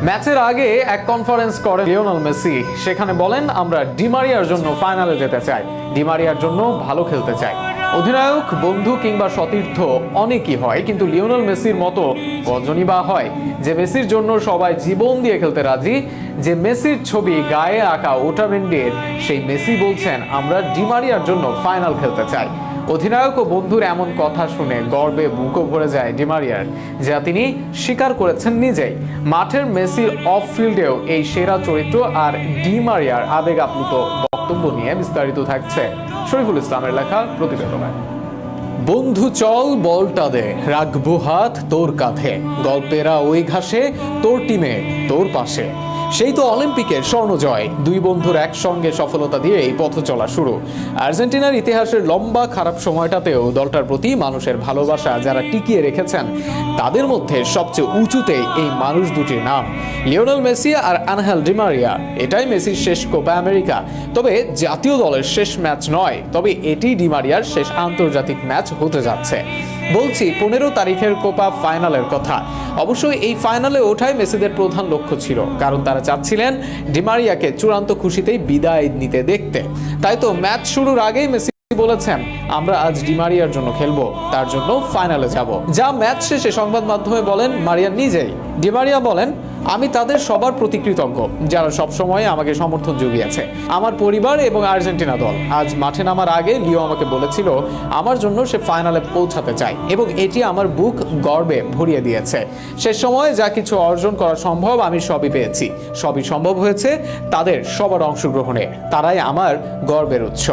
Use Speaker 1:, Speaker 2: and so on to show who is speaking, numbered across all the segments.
Speaker 1: ম্যাচের আগে এক কনফারেন্স করেন লিওনেল মেসি। সেখানে বলেন, আমরা ডি মারিয়ার জন্য ফাইনালে যেতে চাই, ডি মারিয়ার জন্য ভালো খেলতে চাই। অধিনায়ক, বন্ধু কিংবা সতীর্থ অনেকই হয়, কিন্তু লিওনেল মেসির মতো কজনই বা হয় যে মেসির জন্য সবাই জীবন দিয়ে খেলতে রাজি? যে মেসির ছবি গায়ে আঁকা ওটামেন্ডির সেই মেসি বলছেন, আমরা ডি মারিয়ার জন্য ফাইনাল খেলতে চাই। অধিনায়ক ও বন্ধুর এমন কথা শুনে গর্বে বুকও ভরে যায় ডি মারিয়ার, যা তিনি স্বীকার করেছেন নিজেই। মাঠের মেসির অফ ফিল্ডেও এই সেরা চরিত্র আর ডি মারিয়ার আবেগ আপ্লুত বক্তব্য নিয়ে বিস্তারিত থাকছে শরীফুল ইসলামের লেখা প্রতিবেদনে। বন্ধু চল, বলটা দে, রাখবো হাত তোর কাঁধে, গল্পেরা ওই ঘাসে, তোর টিমে তোর পাশে। সেই তো অলিম্পিকের স্বর্ণজয়, দুই বন্ধুর একসঙ্গে সফলতা দিয়ে এই পথ চলা শুরু। আর্জেন্টিনার ইতিহাসের লম্বা খারাপ সময়টাতেও দলটার প্রতি মানুষের ভালোবাসা যারা টিকিয়ে রেখেছেন, তাদের মধ্যে সবচেয়ে উঁচুতে এই মানুষ দুটির নাম, লিওনেল মেসি আর আনহেল ডি মারিয়া। এটাই মেসির শেষ কোপা আমেরিকা, তবে জাতীয় দলের শেষ ম্যাচ নয়, তবে এটি ডি মারিয়ার শেষ আন্তর্জাতিক ম্যাচ হতে যাচ্ছে। বলছি 15 তারিখের কোপা ফাইনালের কথা। অবশ্যই এই ফাইনালে ওঠাই মেসিদের প্রধান লক্ষ্য ছিল, কারণ তারা চাচ্ছিলেন ডি মারিয়াকে চূড়ান্ত খুশিতেই বিদায় নিতে দেখতে। তাই তো ম্যাচ শুরুর আগেই মেসি বলেছেন, আমরা আজ ডি মারিয়ার জন্য খেলবো, তার জন্য ফাইনালে যাব। যা ম্যাচ শেষে সংবাদ মাধ্যমে বলেন মারিয়া নিজেই। ডি মারিয়া বলেন, আমি তাদের সবার প্রতি কৃতজ্ঞ যারা সবসময় আমাকে সমর্থন জুগিয়েছে, আমার পরিবার এবং আর্জেন্টিনা দল। আজ মাঠে নামার আগে লিও আমাকে বলেছিল আমার জন্য সে ফাইনালে পৌঁছাতে চায়, এবং এটি আমার বুক গর্বে ভরিয়ে দিয়েছে। শেষ সময়ে যা কিছু অর্জন করা সম্ভব আমি সবই পেয়েছি, সবই সম্ভব হয়েছে তাদের সবার অংশগ্রহণে। তারাই আমার গর্বের উৎস।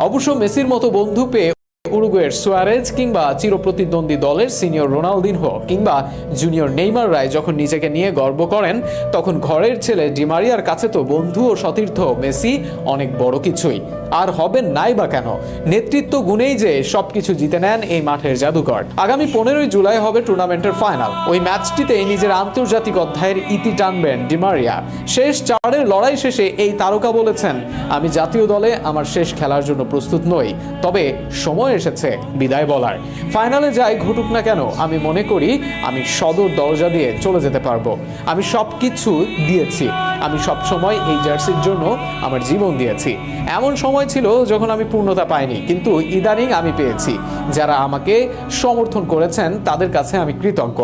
Speaker 1: অবশ্য মেসির মতো বন্ধু পেয়ে উরুগুয়ের সুয়ারেজ কিংবা চিরপ্রতিদ্বন্দ্বী দলের সিনিয়র রোনালদিনহো কিংবা জুনিয়র নেইমার রায় যখন নিজেকে নিয়ে গর্ব করেন, তখন ঘরের ছেলে ডি মারিয়ার কাছে তো বন্ধু ও সতীর্থ মেসি অনেক বড় কিছুই। আর হবেন নাই বা কেন? নেতৃত্ব গুণেই যে সবকিছু জিতে নেন এই মাঠের জাদুকর। আগামী 15 জুলাই হবে টুর্নামেন্টের ফাইনাল। ওই ম্যাচটিতে নিজের আন্তর্জাতিক অধ্যায়ের ইতি টানবেন ডি মারিয়া। শেষ 4-এর লড়াই শেষে এই তারকা বলেছেন, আমি জাতীয় দলে আমার শেষ খেলার জন্য প্রস্তুত নই, তবে সময় এসেছে বিদায় বলার। ফাইনালে যাই ঘটুক না কেন, আমি মনে করি আমি সদর দরজা দিয়ে চলে যেতে পারবো। আমি সবকিছু দিয়েছি, আমি সবসময় এই জার্সির জন্য আমার জীবন দিয়েছি। এমন সময় ছিল যখন আমি পূর্ণতা পাইনি, কিন্তু ইদানিং আমি পেয়েছি। যারা আমাকে সমর্থন করেছেন তাদের কাছে আমি কৃতজ্ঞ।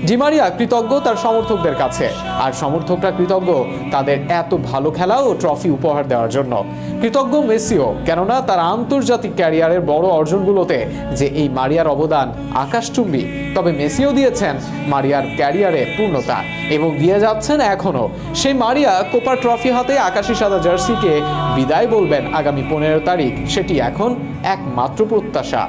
Speaker 1: ডি মারিয়া কৃতজ্ঞ তার সমর্থকদের কাছে, আর সমর্থকরা কৃতজ্ঞ তাদের এত ভালো খেলা ও ট্রফি উপহার দেওয়ার জন্য। কৃতজ্ঞ মেসিও, কেননা তার আন্তর্জাতিক ক্যারিয়ারের বড় অর্জনগুলোতে যে এই মারিয়ার অবদান আকাশচুম্বী। তবে মেসিও দিয়েছেন মারিয়ার ক্যারিয়ারে পূর্ণতা, এবং দিয়ে যাচ্ছেন এখনো। সেই মারিয়া কোপা ট্রফি হাতে আকাশি সাদা জার্সিকে বিদায় বলবেন আগামী 15 তারিখ, সেটি এখন একমাত্র প্রত্যাশা।